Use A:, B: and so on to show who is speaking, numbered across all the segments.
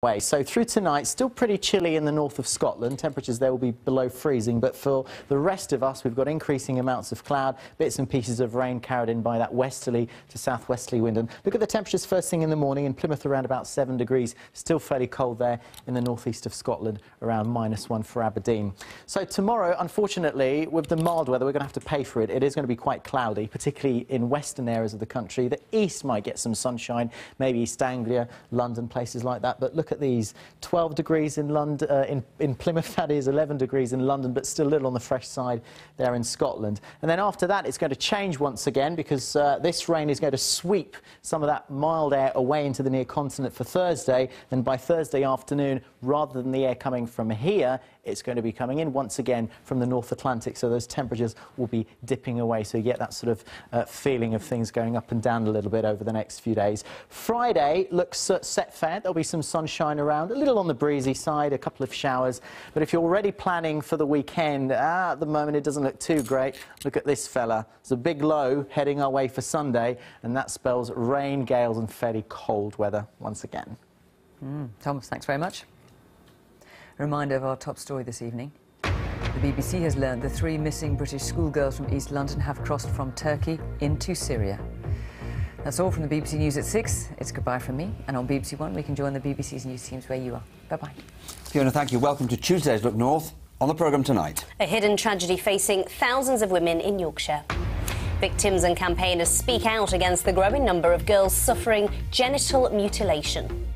A: So through tonight, still pretty chilly in the north of Scotland. Temperatures there will be below freezing, but for the rest of us, we've got increasing amounts of cloud, bits and pieces of rain carried in by that westerly to southwesterly wind. And look at the temperatures first thing in the morning. In Plymouth, around about 7 degrees. Still fairly cold there in the northeast of Scotland, around -1 for Aberdeen. So tomorrow, unfortunately, with the mild weather, we're going to have to pay for it. It is going to be quite cloudy, particularly in western areas of the country. The east might get some sunshine, maybe East Anglia, London, places like that. But look at these, 12 degrees in London, in Plymouth, that is 11 degrees in London, but still a little on the fresh side there in Scotland. And then after that, it's going to change once again, because this rain is going to sweep some of that mild air away into the near continent for Thursday. And by Thursday afternoon, rather than the air coming from here, it's going to be coming in once again from the North Atlantic, so those temperatures will be dipping away, so you get that sort of feeling of things going up and down a little bit over the next few days. Friday looks set fair. There'll be some sunshine around, a little on the breezy side, a couple of showers, but if you're already planning for the weekend, at the moment it doesn't look too great. Look at this fella. There's a big low heading our way for Sunday, and that spells rain, gales and fairly cold weather once again.
B: Thomas, thanks very much. A reminder of our top story this evening. The BBC has learned the 3 missing British schoolgirls from East London have crossed from Turkey into Syria. That's all from the BBC News at 6. It's goodbye from me, and on BBC One we can join the BBC's news teams where you are. Bye-bye.
C: Fiona, thank you. Welcome to Tuesday's Look North. On the programme tonight,
D: a hidden tragedy facing thousands of women in Yorkshire. Victims and campaigners speak out against the growing number of girls suffering genital mutilation.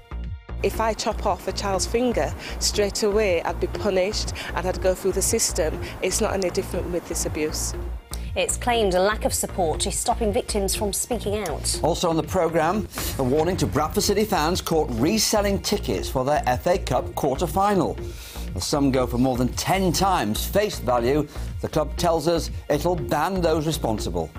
E: If I chop off a child's finger, straight away I'd be punished and I'd go through the system. It's not any different with this abuse.
D: It's claimed a lack of support is stopping victims from speaking out.
C: Also on the programme, a warning to Bradford City fans caught reselling tickets for their FA Cup quarter-final. Some go for more than 10 times face value. The club tells us it'll ban those responsible.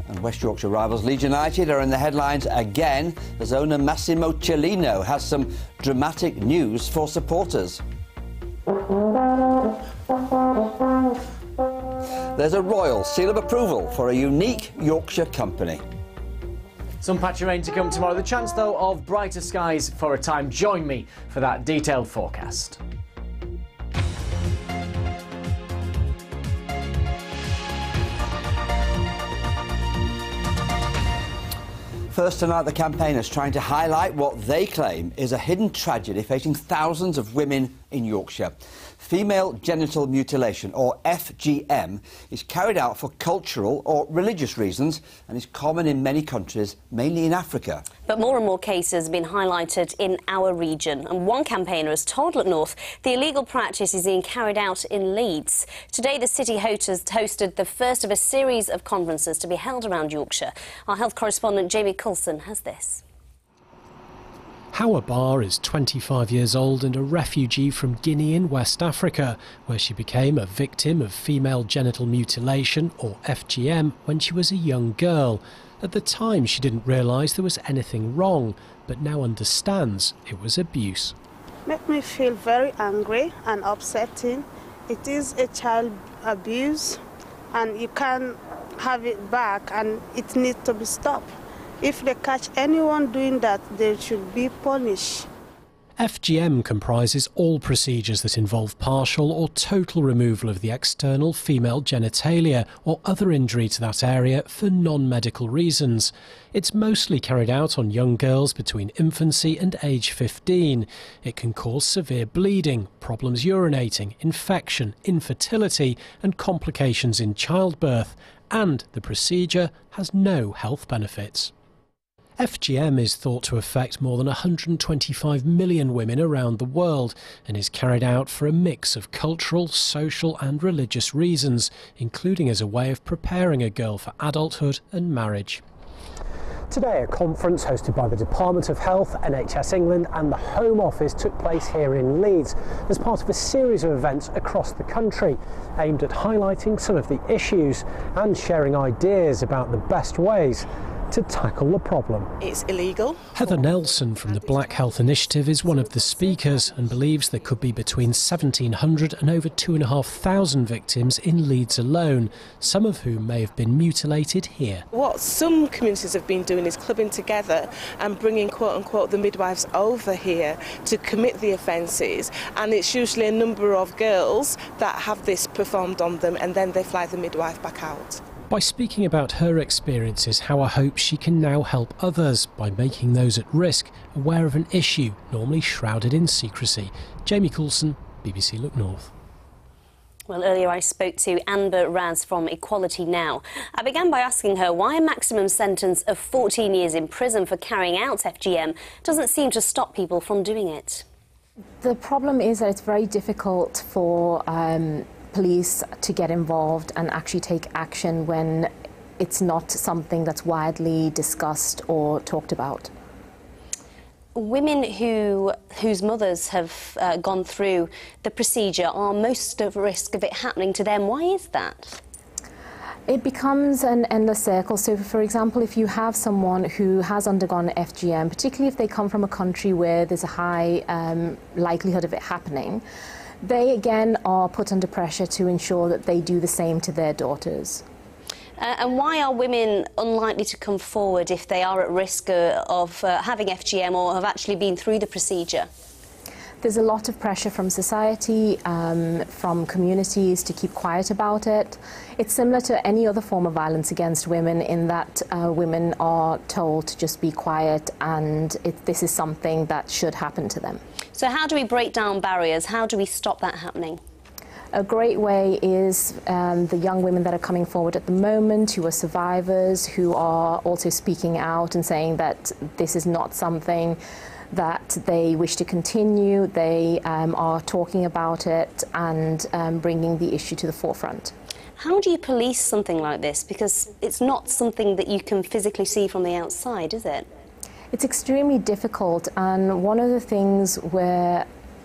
C: And West Yorkshire rivals Leeds United are in the headlines again as owner Massimo Cellino has some dramatic news for supporters. There's a royal seal of approval for a unique Yorkshire company.
F: Some patchy rain to come tomorrow. The chance, though, of brighter skies for a time. Join me for that detailed forecast.
C: First tonight, the campaigners trying to highlight what they claim is a hidden tragedy facing thousands of women in Yorkshire. Female genital mutilation, or FGM, is carried out for cultural or religious reasons and is common in many countries, mainly in Africa.
D: But more and more cases have been highlighted in our region, and one campaigner has told Look North the illegal practice is being carried out in Leeds. Today, the city hosted the first of a series of conferences to be held around Yorkshire. Our health correspondent Jamie Coulson has this.
G: Hawa Bar is 25 years old and a refugee from Guinea in West Africa, where she became a victim of female genital mutilation, or FGM, when she was a young girl. At the time, she didn't realise there was anything wrong, but now understands it was abuse.
H: Make me feel very angry and upsetting. It is a child abuse, and you can't have it back, and it needs to be stopped. If they catch anyone doing that, they should be punished.
G: FGM comprises all procedures that involve partial or total removal of the external female genitalia or other injury to that area for non-medical reasons. It's mostly carried out on young girls between infancy and age 15. It can cause severe bleeding, problems urinating, infection, infertility and complications in childbirth. And the procedure has no health benefits. FGM is thought to affect more than 125 million women around the world and is carried out for a mix of cultural, social and religious reasons, including as a way of preparing a girl for adulthood and marriage.
I: Today, a conference hosted by the Department of Health, NHS England and the Home Office took place here in Leeds as part of a series of events across the country aimed at highlighting some of the issues and sharing ideas about the best ways to tackle the problem.
E: It's illegal.
G: Heather Nelson from the Black Health Initiative is one of the speakers and believes there could be between 1,700 and over 2,500 victims in Leeds alone, some of whom may have been mutilated here.
E: What some communities have been doing is clubbing together and bringing, quote-unquote, the midwives over here to commit the offences, and it's usually a number of girls that have this performed on them, and then they fly the midwife back out.
G: By speaking about her experiences, Howard hopes she can now help others by making those at risk aware of an issue normally shrouded in secrecy. Jamie Coulson, BBC Look North.
D: Well, earlier I spoke to Amber Raz from Equality Now. I began by asking her why a maximum sentence of 14 years in prison for carrying out FGM doesn't seem to stop people from doing it.
J: The problem is that it's very difficult for police to get involved and actually take action when it's not something that's widely discussed or talked about.
D: Women whose mothers have gone through the procedure are most at risk of it happening to them. Why is that?
J: It becomes an endless circle. So, for example, if you have someone who has undergone FGM, particularly if they come from a country where there's a high likelihood of it happening, they again are put under pressure to ensure that they do the same to their daughters.
D: And why are women unlikely to come forward if they are at risk of having FGM or have actually been through the procedure?
J: There's a lot of pressure from society, from communities to keep quiet about it. It's similar to any other form of violence against women in that women are told to just be quiet, and this is something that should happen to them.
D: So how do we break down barriers? How do we stop that happening?
J: A great way is the young women that are coming forward at the moment, who are survivors, who are also speaking out and saying that this is not something that they wish to continue. They are talking about it and bringing the issue to the forefront.
D: How do you police something like this? Because it's not something that you can physically see from the outside, is it?
J: It's extremely difficult, and one of the things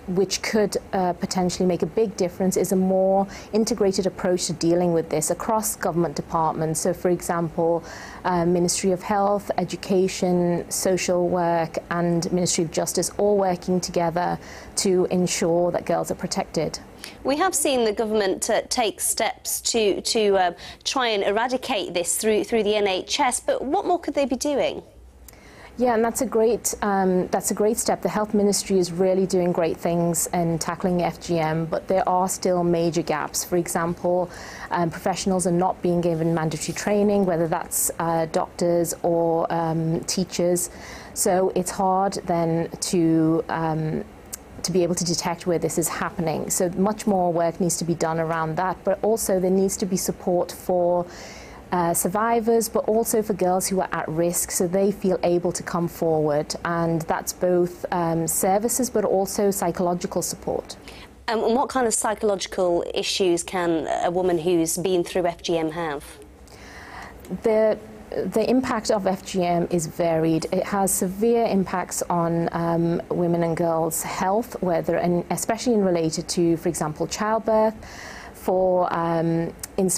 J: which could potentially make a big difference is a more integrated approach to dealing with this across government departments. So, for example, Ministry of Health, Education, Social Work and Ministry of Justice all working together to ensure that girls are protected.
D: We have seen the government take steps to try and eradicate this through the NHS, but what more could they be doing?
J: Yeah, and that's a great step. The Health Ministry is really doing great things in tackling FGM, but there are still major gaps. For example, professionals are not being given mandatory training, whether that's doctors or teachers. So it's hard then to be able to detect where this is happening. So much more work needs to be done around that, but also there needs to be support for survivors, but also for girls who are at risk, so they feel able to come forward, and that's both services but also psychological support.
D: And what kind of psychological issues can a woman who's been through FGM have?
J: The impact of FGM is varied. It has severe impacts on women and girls' health, especially related to, for example, childbirth.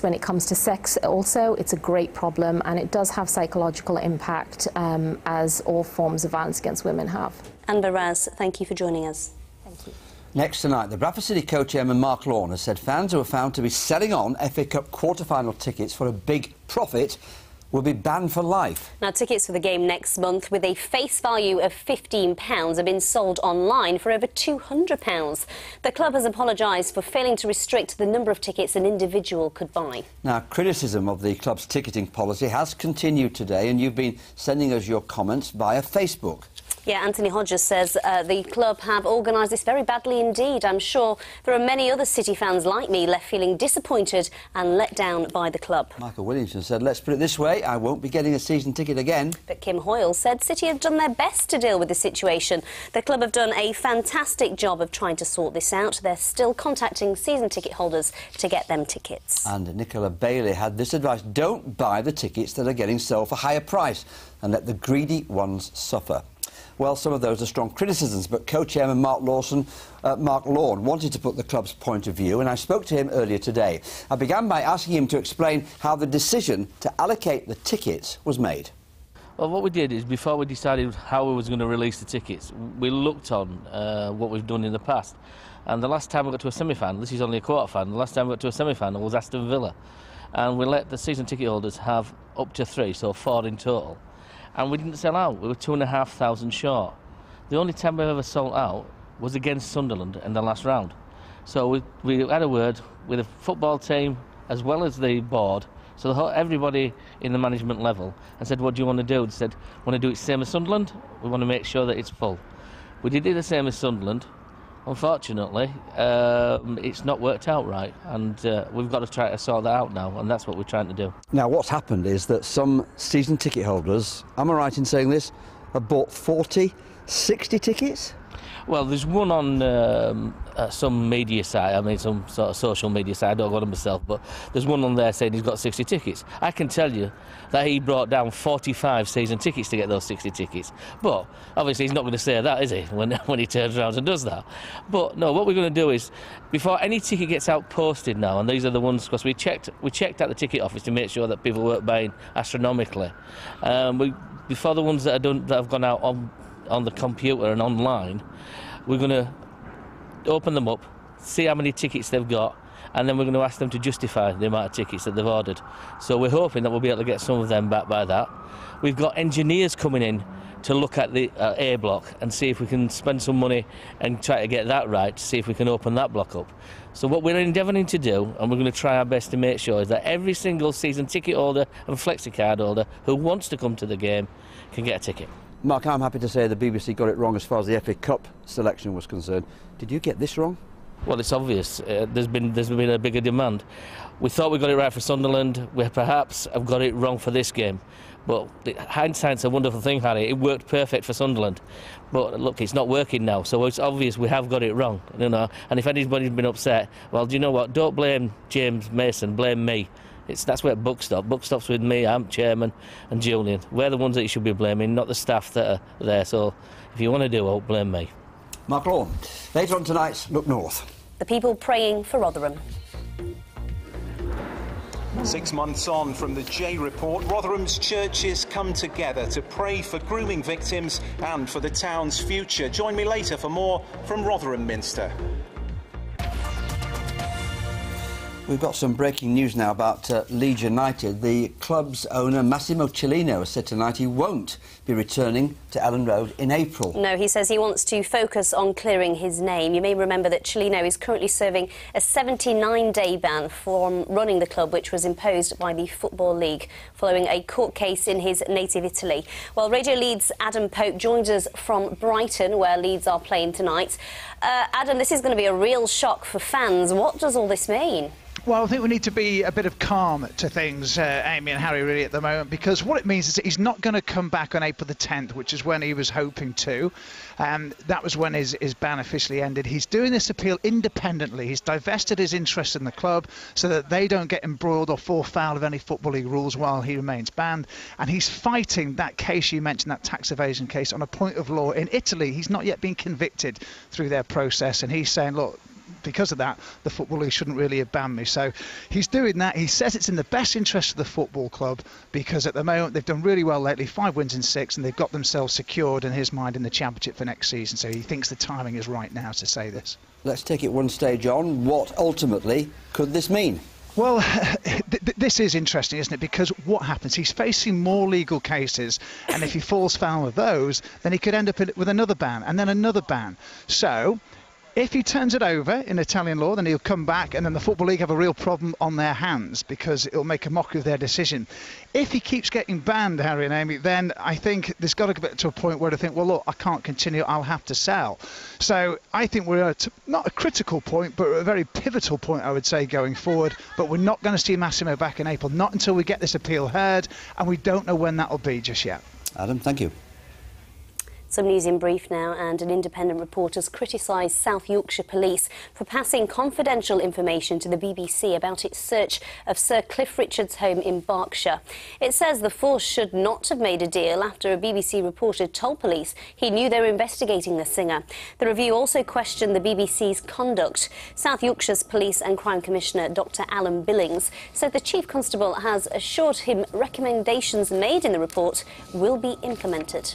J: When it comes to sex also, it's a great problem, and it does have psychological impact, as all forms of violence against women have.
D: Amber Raz, thank you for joining us.
J: Thank you.
C: Next tonight, the Bradford City co-chairman Mark Lorne has said fans who are found to be selling on FA Cup quarter-final tickets for a big profit will be banned for life.
D: Now, tickets for the game next month with a face value of £15 have been sold online for over £200. The club has apologised for failing to restrict the number of tickets an individual could buy.
C: Now, criticism of the club's ticketing policy has continued today, and you've been sending us your comments via Facebook.
D: Yeah, Anthony Hodges says the club have organised this very badly indeed. I'm sure there are many other City fans like me left feeling disappointed and let down by the club.
C: Michael Williamson said, let's put it this way, I won't be getting a season ticket again.
D: But Kim Hoyle said City have done their best to deal with the situation. The club have done a fantastic job of trying to sort this out. They're still contacting season ticket holders to get them tickets.
C: And Nicola Bailey had this advice, don't buy the tickets that are getting sold for higher price and let the greedy ones suffer. Well, some of those are strong criticisms, but co-chairman Mark Lorne wanted to put the club's point of view, and I spoke to him earlier today. I began by asking him to explain how the decision to allocate the tickets was made.
K: Well, what we did is, before we decided how we was going to release the tickets, we looked on what we've done in the past. And the last time we got to a semi-final, this is only a quarter-final, the last time we got to a semi-final was Aston Villa. And we let the season ticket holders have up to 3, so 4 in total. And we didn't sell out, we were 2,500 short. The only time we ever sold out was against Sunderland in the last round. So we had a word with the football team as well as the board, so everybody in the management level, and said, what do you want to do? They said, want to do it same as Sunderland? We want to make sure that it's full. We did it the same as Sunderland. Unfortunately, it's not worked out right, and we've got to try to sort that out now, and that's what we're trying to do. Now, what's happened is that some season ticket holders, am I right in saying this, have bought 40, 60 tickets? Well, there's one on some media site, I mean some sort of social media site, I don't go on myself, but there's one on there saying he's got 60 tickets. I can tell you that he brought down 45 season tickets to get those 60 tickets. But obviously he's not going to say that, is he, when he turns around and does that. But no, what we're going to do is, before any ticket gets out posted now, and these are the ones, because we checked at the ticket office to make sure that people weren't buying astronomically. Before the ones that have gone out on the computer and online, we're going to open them up, see how many tickets they've got, and then we're going to ask them to justify the amount of tickets that they've ordered. So we're hoping that we'll be able to get some of them back by that. We've got engineers coming in to look at the A block and see if we can spend some money and try to get that right, to see if we can open that block up. So what we're endeavouring to do, and we're going to try our best to make sure, is that every single season ticket holder and flexi-card holder who wants to come to the game can get a ticket. Mark, I'm happy to say the BBC got it wrong as far as the FA Cup selection was concerned. Did you get this wrong? Well, it's obvious. There's been a bigger demand. We thought we got it right for Sunderland. We perhaps have got it wrong for this game. But hindsight's a wonderful thing, Harry. It worked perfect for Sunderland. But look, it's not working now, so it's obvious we have got it wrong. You know? And if anybody's been upset, well, do you know what? Don't blame James Mason, blame me. That's where Buck stops. Buck stops with me, I'm chairman, and Julian. We're the ones that you should be blaming, not the staff that are there. So if you want to do it, blame me. Mark Law, later on tonight's Look North.
D: The people praying for Rotherham.
L: 6 months on from the J Report, Rotherham's churches come together to pray for grooming victims and for the town's future. Join me later for more from Rotherham Minster.
C: We've got some breaking news now about Leeds United. The club's owner, Massimo Cellino, has said tonight he won't be returning to Ellen Road in April.
D: No, he says he wants to focus on clearing his name. You may remember that Cellino is currently serving a 79-day ban from running the club, which was imposed by the Football League following a court case in his native Italy. Well, Radio Leeds' Adam Pope joins us from Brighton, where Leeds are playing tonight. Adam, this is going to be a real shock for fans. What does all this mean?
M: Well, I think we need to be a bit of calm to things, Amy and Harry, really, at the moment, because what it means is that he's not going to come back on April the 10th, which is when he was hoping to. That was when his ban officially ended. He's doing this appeal independently. He's divested his interest in the club so that they don't get embroiled or fall foul of any Football League rules while he remains banned. And he's fighting that case you mentioned, that tax evasion case, on a point of law in Italy. He's not yet been convicted through their process, and he's saying, look, because of that, the Football League shouldn't really have banned me. So he's doing that. He says it's in the best interest of the football club because at the moment they've done really well lately, 5 wins in 6, and they've got themselves secured in his mind in the Championship for next season. So he thinks the timing is right now to say this.
C: Let's take it one stage on. What ultimately could this mean?
M: Well, this is interesting, isn't it? Because what happens? He's facing more legal cases, and if he falls foul of those, then he could end up with another ban and then another ban. So if he turns it over in Italian law, then he'll come back, and then the Football League have a real problem on their hands because it'll make a mockery of their decision. If he keeps getting banned, Harry and Amy, then I think there's got to get to a point where I think, well, look, I can't continue, I'll have to sell. So I think we're at not a critical point, but a very pivotal point, I would say, going forward. But we're not going to see Massimo back in April, not until we get this appeal heard, and we don't know when that'll be just yet.
C: Adam, thank you.
D: Some news in brief now, and an independent report has criticised South Yorkshire Police for passing confidential information to the BBC about its search of Sir Cliff Richard's home in Berkshire. It says the force should not have made a deal after a BBC reporter told police he knew they were investigating the singer. The review also questioned the BBC's conduct. South Yorkshire's Police and Crime Commissioner Dr Alan Billings said the Chief Constable has assured him recommendations made in the report will be implemented.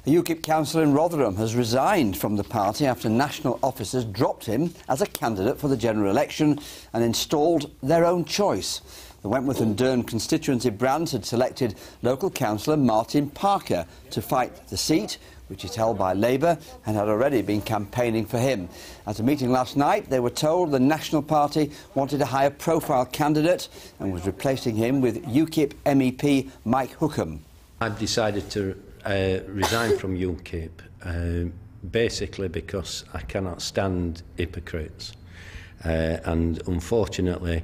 C: A UKIP councillor in Rotherham has resigned from the party after national officers dropped him as a candidate for the general election and installed their own choice. The Wentworth and Dearne constituency branch had selected local councillor Martin Parker to fight the seat, which is held by Labour, and had already been campaigning for him. At a meeting last night, they were told the National Party wanted a higher profile candidate and was replacing him with UKIP MEP Mike Hookham.
N: I've decided to resign from UKIP basically because I cannot stand hypocrites, and unfortunately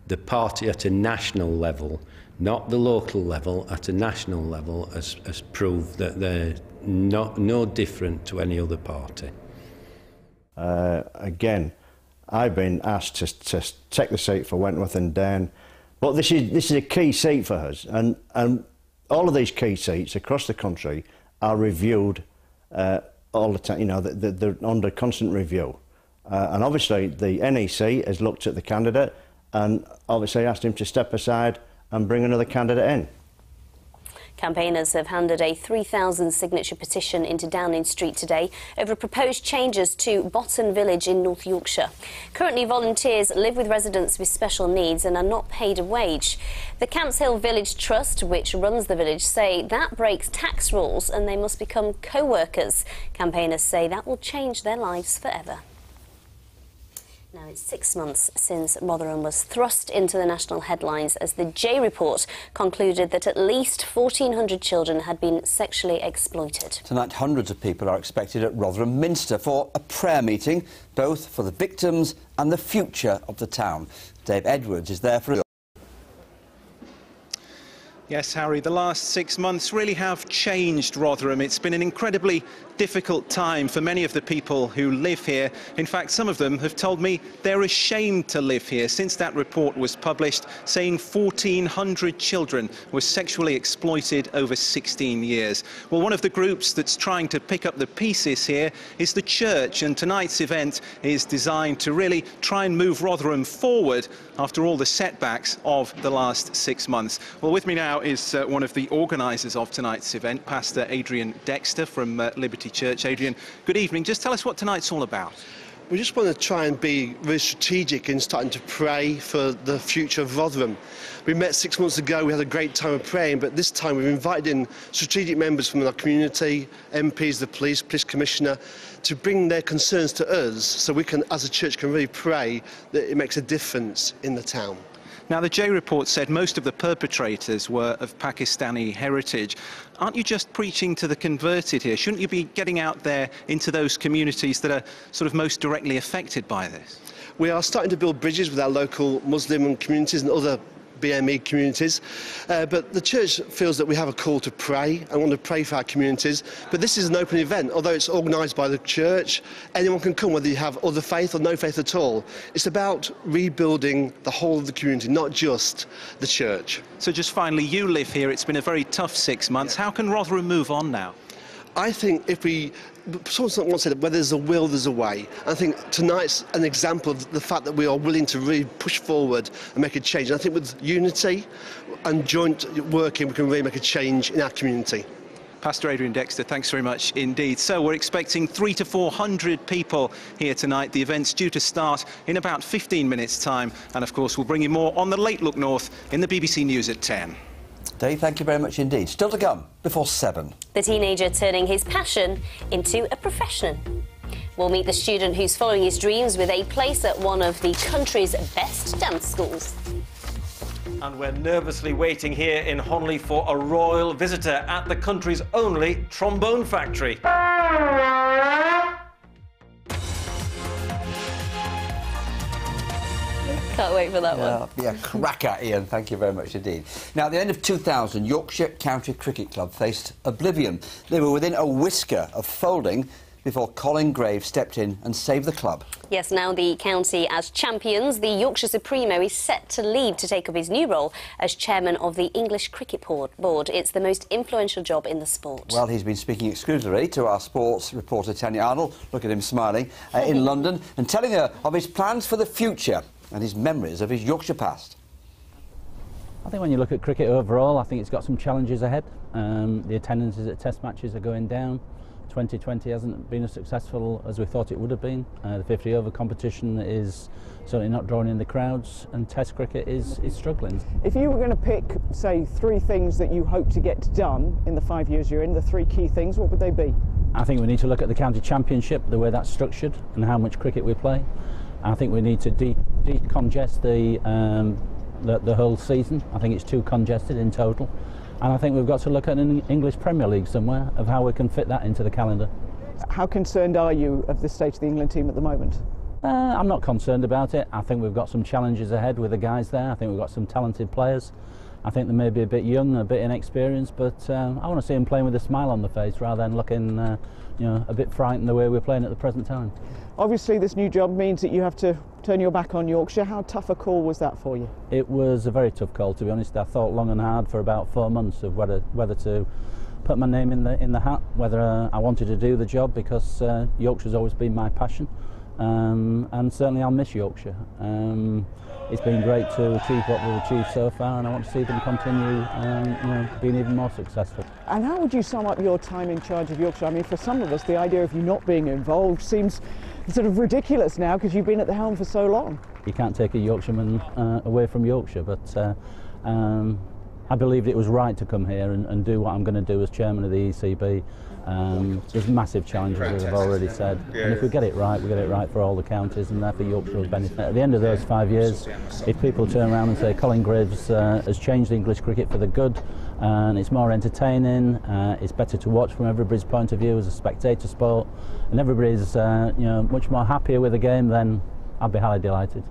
N: the party at a national level, not the local level, at a national level has proved that they're no different to any other party.
O: Again, I've been asked to take the seat for Wentworth and Dearne, but this is a key seat for us, and all of these key seats across the country are reviewed all the time. You know, they're under constant review. And obviously the NEC has looked at the candidate and obviously asked him to step aside and bring another candidate in.
D: Campaigners have handed a 3,000 signature petition into Downing Street today over proposed changes to Botton Village in North Yorkshire. Currently, volunteers live with residents with special needs and are not paid a wage. The Camps Hill Village Trust, which runs the village, say that breaks tax rules and they must become co-workers. Campaigners say that will change their lives forever. Now, it's 6 months since Rotherham was thrust into the national headlines as the J Report concluded that at least 1,400 children had been sexually exploited.
C: Tonight, hundreds of people are expected at Rotherham Minster for a prayer meeting, both for the victims and the future of the town. Dave Edwards is there for a...
L: Yes, Harry, the last 6 months really have changed Rotherham. It's been an incredibly difficult time for many of the people who live here. In fact, some of them have told me they're ashamed to live here since that report was published, saying 1,400 children were sexually exploited over 16 years. Well, one of the groups that's trying to pick up the pieces here is the church, and tonight's event is designed to really try and move Rotherham forward after all the setbacks of the last 6 months. Well, with me now is one of the organisers of tonight's event, Pastor Adrian Dexter from Liberty Church. Adrian, good evening. Just tell us what tonight's all about.
P: We just want to try and be really strategic in starting to pray for the future of Rotherham. We met 6 months ago, we had a great time of praying, but this time we've invited in strategic members from our community, MPs, the police commissioner, to bring their concerns to us so we can, as a church, can really pray that it makes a difference in the town.
L: Now, the J Report said most of the perpetrators were of Pakistani heritage. Aren't you just preaching to the converted here? Shouldn't you be getting out there into those communities that are sort of most directly affected by this?
P: We are starting to build bridges with our local Muslim communities and other BME communities, but the church feels that we have a call to pray and want to pray for our communities. But this is an open event, although it's organised by the church. Anyone can come, whether you have other faith or no faith at all. It's about rebuilding the whole of the community, not just the church.
L: So just finally, you live here. It's been a very tough 6 months. How can Rotherham move on now?
P: I think if we, someone once said, where there's a will, there's a way. I think tonight's an example of the fact that we are willing to really push forward and make a change. And I think with unity and joint working, we can really make a change in our community.
L: Pastor Adrian Dexter, thanks very much indeed. So we're expecting 300 to 400 people here tonight. The event's due to start in about 15 minutes' time. And of course, we'll bring you more on the Late Look North in the BBC News at 10.
C: Dave, thank you very much indeed. Still to come before 7.
D: The teenager turning his passion into a profession. We'll meet the student who's following his dreams with a place at one of the country's best dance schools.
Q: And we're nervously waiting here in Honley for a royal visitor at the country's only trombone factory.
D: Can't wait for that one.
C: Yeah, cracker, Ian. Thank you very much indeed. Now, at the end of 2000, Yorkshire County Cricket Club faced oblivion. They were within a whisker of folding before Colin Graves stepped in and saved the club.
D: Yes, now the county as champions, the Yorkshire Supremo is set to leave to take up his new role as chairman of the English Cricket Board. It's the most influential job in the sport.
C: Well, he's been speaking exclusively to our sports reporter Tanya Arnold, look at him smiling, in London, and telling her of his plans for the future and his memories of his Yorkshire past.
R: I think when you look at cricket overall, I think it's got some challenges ahead. The attendances at test matches are going down. 2020 hasn't been as successful as we thought it would have been. The 50-over competition is certainly not drawing in the crowds, and Test cricket is struggling.
S: If you were going to pick, say, 3 things that you hope to get done in the 5 years you're in, the 3 key things, what would they be?
R: I think we need to look at the county championship, the way that's structured, and how much cricket we play. I think we need to decongest the whole season. I think it's too congested in total. And I think we've got to look at an English Premier League somewhere, of how we can fit that into the calendar.
S: How concerned are you of the state of the England team at the moment?
R: I'm not concerned about it. I think we've got some challenges ahead with the guys there. I think we've got some talented players. I think they may be a bit young, a bit inexperienced, but I want to see them playing with a smile on the face rather than looking a bit frightened the way we're playing at the present time.
S: Obviously this new job means that you have to turn your back on Yorkshire. How tough a call was that for you?
R: It was a very tough call, to be honest. I thought long and hard for about 4 months of whether to put my name in the hat, whether I wanted to do the job, because Yorkshire's always been my passion, and certainly I'll miss Yorkshire. It's been great to achieve what we've achieved so far, and I want to see them continue being even more successful.
S: And how would you sum up your time in charge of Yorkshire? I mean, for some of us, the idea of you not being involved seems sort of ridiculous now, because you've been at the helm for so long.
R: You can't take a Yorkshireman away from Yorkshire, but I believed it was right to come here and do what I'm going to do as chairman of the ECB. There's massive challenges, as I've already said, and if we get it right, we get it right for all the counties, and therefore Yorkshire will benefit. At the end of those 5 years, if people turn around and say Colin Graves has changed English cricket for the good, and it's more entertaining, it's better to watch from everybody's point of view as a spectator sport, and everybody's much more happier with the game, then I'd be highly delighted.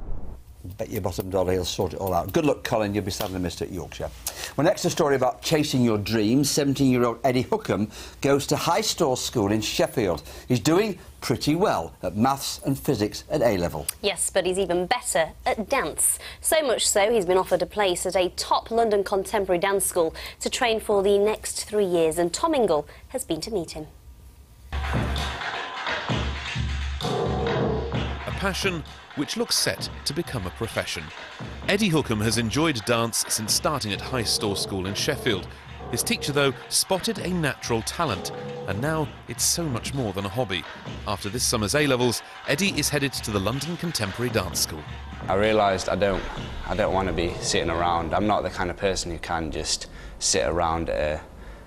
C: Bet your bottom dollar he'll sort it all out. Good luck, Colin. You'll be sadly missed at Yorkshire. Well, next, a story about chasing your dreams. 17-year-old Eddie Hookham goes to High Store School in Sheffield. He's doing pretty well at maths and physics at A-level.
D: Yes, but he's even better at dance. So much so, he's been offered a place at a top London contemporary dance school to train for the next 3 years, and Tom Ingle has been to meet him.
T: A passion which looks set to become a profession. Eddie Hookham has enjoyed dance since starting at High Store School in Sheffield. His teacher, though, spotted a natural talent, and now it's so much more than a hobby. After this summer's A-levels, Eddie is headed to the London Contemporary Dance School.
U: I realised I don't want to be sitting around. I'm not the kind of person who can just sit around at a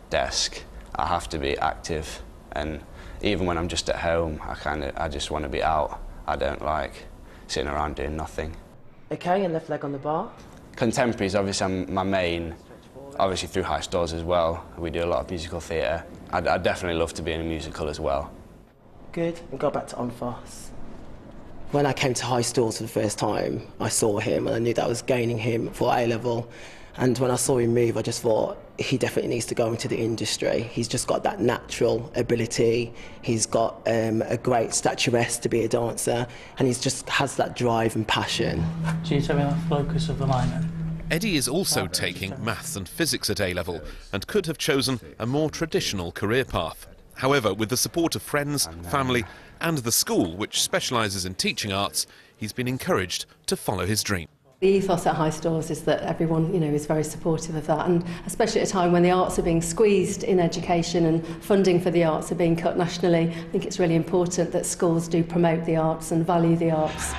U: desk. I have to be active, and even when I'm just at home, I just want to be out. I don't like sitting around doing nothing.
V: Okay, and left leg on the bar.
U: Contemporary is obviously my main, obviously through High Stores as well. We do a lot of musical theatre. I'd definitely love to be in a musical as well.
V: Good, and go back to on fast. When I came to High Stores for the first time, I saw him and I knew that I was gaining him for A-level. And when I saw him move, I just thought he definitely needs to go into the industry. He's just got that natural ability. He's got a great statuesque to be a dancer, and he just has that drive and passion.
W: Do you tell me the focus of the line?
T: Eddie is also taking maths and physics at A-level and could have chosen a more traditional career path. However, with the support of friends, family and the school, which specialises in teaching arts, he's been encouraged to follow his dream.
X: The ethos at High Stores is that everyone, is very supportive of that, and especially at a time when the arts are being squeezed in education and funding for the arts are being cut nationally, I think it's really important that schools do promote the arts and value the arts.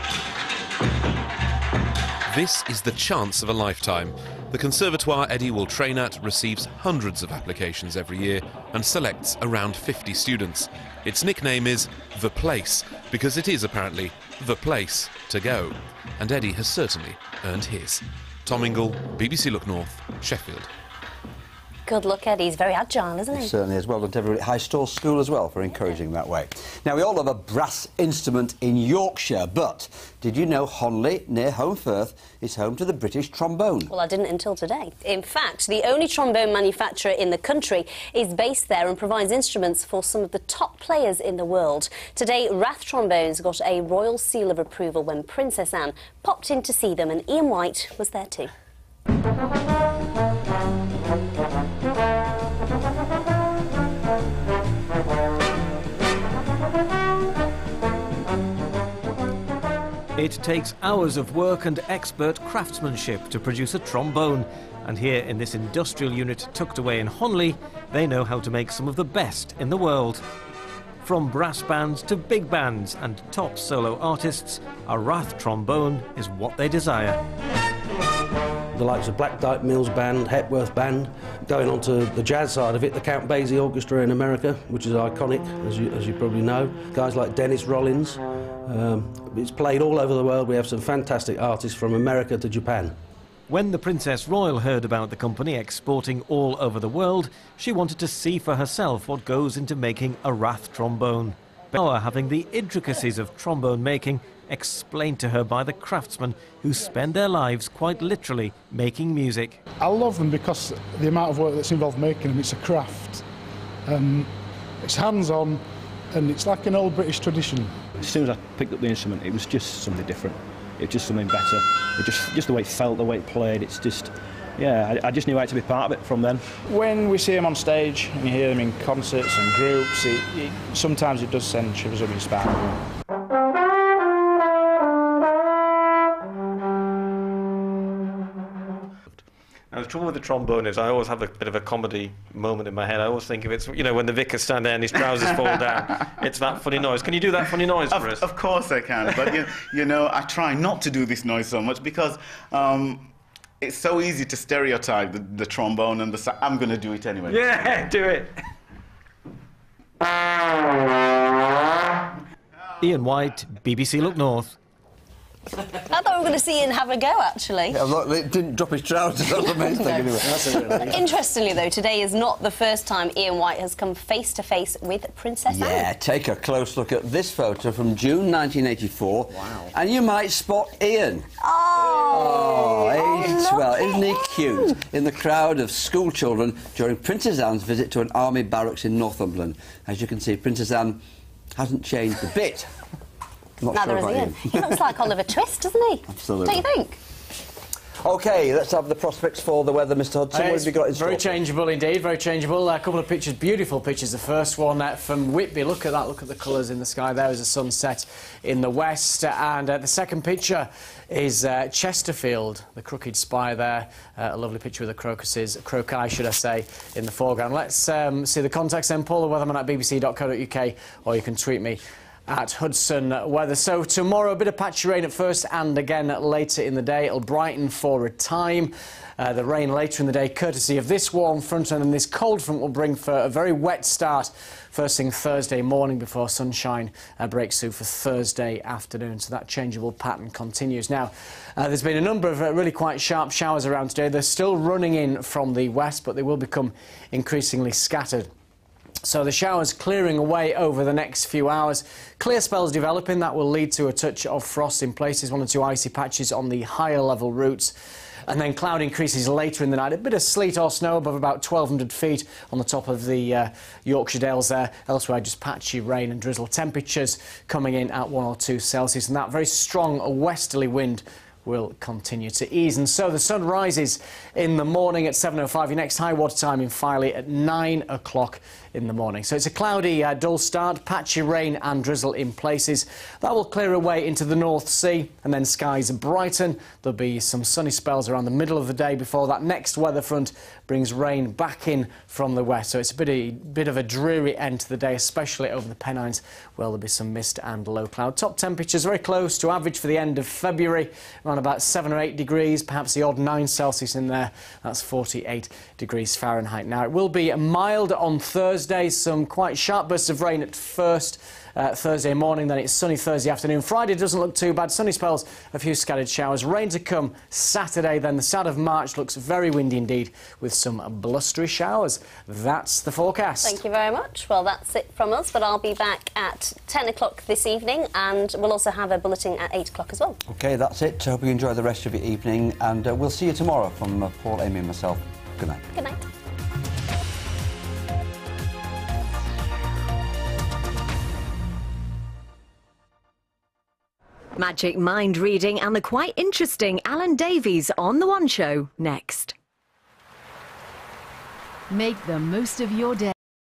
T: This is the chance of a lifetime. The conservatoire Eddie will train at receives hundreds of applications every year and selects around 50 students. Its nickname is The Place, because it is apparently the place to go. And Eddie has certainly earned his. Tom Ingle, BBC Look North, Sheffield.
D: Good luck, Eddie. He's very agile, isn't he?
C: He certainly is. Well done to everybody at High Store School as well for encouraging that way. Now, we all have a brass instrument in Yorkshire, but did you know Honley, near Home Firth, is home to the British trombone?
D: Well, I didn't until today. In fact, the only trombone manufacturer in the country is based there and provides instruments for some of the top players in the world. Today, Rath Trombones got a royal seal of approval when Princess Anne popped in to see them, and Ian White was there too.
Q: It takes hours of work and expert craftsmanship to produce a trombone, and here in this industrial unit tucked away in Honley, they know how to make some of the best in the world. From brass bands to big bands and top solo artists, a Rath trombone is what they desire.
A: The likes of Black Dyke Mills Band, Hepworth Band, going on to the jazz side of it, the Count Basie Orchestra in America, which is iconic, as you probably know. Guys like Dennis Rollins. It's played all over the world. We have some fantastic artists from America to Japan.
Q: When the Princess Royal heard about the company exporting all over the world, she wanted to see for herself what goes into making a Rath trombone. Now, having the intricacies of trombone making explained to her by the craftsmen who spend their lives quite literally making music.
B: I love them because the amount of work that's involved making them, it's a craft. It's hands-on and it's like an old British tradition.
F: As soon as I picked up the instrument, it was just something different. It was just something better. It just the way it felt, the way it played, it's just, yeah, I just knew I had to be part of it from then.
H: When we see them on stage and you hear them in concerts and groups, sometimes it does send shivers up your spine.
Q: Now, the trouble with the trombone is I always have a bit of a comedy moment in my head. I always think of it, you know, when the vicar stands there and his trousers fall down. It's that funny noise. Can you do that funny noise for us?
Y: Of course I can, but you know, I try not to do this noise so much because it's so easy to stereotype the trombone and the... I'm going to do it anyway.
Q: Yeah, do it. Ian White, BBC Look North.
D: I thought we were going to see Ian have a go, actually.
C: Yeah, look, it didn't drop his trousers. That's the main thing, anyway.
D: Interestingly, though, today is not the first time Ian White has come face-to-face with Princess Anne.
C: Yeah, take a close look at this photo from June 1984. Wow. And you might spot Ian. Aged well. Isn't he cute? In the crowd of school children during Princess Anne's visit to an army barracks in Northumberland. As you can see, Princess Anne hasn't changed a bit.
D: Neither has Ian. He looks like Oliver Twist, doesn't he?
C: Absolutely.
D: Don't you think?
C: OK, let's have the prospects for the weather, Mr Hudson. What have you got in store?
Z: Very changeable indeed, very changeable. A couple of pictures, beautiful pictures. The first one from Whitby. Look at that, look at the colours in the sky. There is a sunset in the west. And the second picture is Chesterfield, the crooked spire there. A lovely picture with the crocuses, croci, should I say, in the foreground. Let's see the context then. Paul, the weatherman at bbc.co.uk, or you can tweet me at Hudson Weather. So tomorrow, a bit of patchy rain at first and again later in the day. It'll brighten for a time. The rain later in the day, courtesy of this warm front, and then this cold front will bring for a very wet start first thing Thursday morning before sunshine breaks through for Thursday afternoon. So that changeable pattern continues. Now, there's been a number of really quite sharp showers around today. They're still running in from the west, but they will become increasingly scattered. So the showers clearing away over the next few hours. Clear spells developing. That will lead to a touch of frost in places, 1 or 2 icy patches on the higher level routes. And then cloud increases later in the night. A bit of sleet or snow above about 1,200 feet on the top of the Yorkshire Dales there. Elsewhere, just patchy rain and drizzle. Temperatures coming in at 1 or 2 Celsius. And that very strong westerly wind will continue to ease. And so the sun rises in the morning at 7:05. Your next high water time in Filey at 9 o'clock in the morning. So it's a cloudy, dull start, patchy rain and drizzle in places. That will clear away into the North Sea, and then skies brighten. There'll be some sunny spells around the middle of the day before that next weather front brings rain back in from the west. So it's a bit of a dreary end to the day, especially over the Pennines, where there'll be some mist and low cloud. Top temperatures very close to average for the end of February, around around about 7 or 8 degrees, perhaps the odd 9 Celsius in there. That's 48 degrees Fahrenheit. Now, it will be mild on Thursday, some quite sharp bursts of rain at first. Thursday morning, then it's sunny Thursday afternoon. Friday doesn't look too bad. Sunny spells, a few scattered showers. Rain to come Saturday, then the start of March looks very windy indeed, with some blustery showers. That's the forecast.
D: Thank you very much. Well, that's it from us, but I'll be back at 10 o'clock this evening, and we'll also have a bulletin at 8 o'clock as well.
C: OK, that's it. Hope you enjoy the rest of your evening, and we'll see you tomorrow from Paul, Amy and myself. Good night.
D: Good night.
E: Magic mind reading and the quite interesting Alan Davies on The One Show next.
G: Make the most of your day.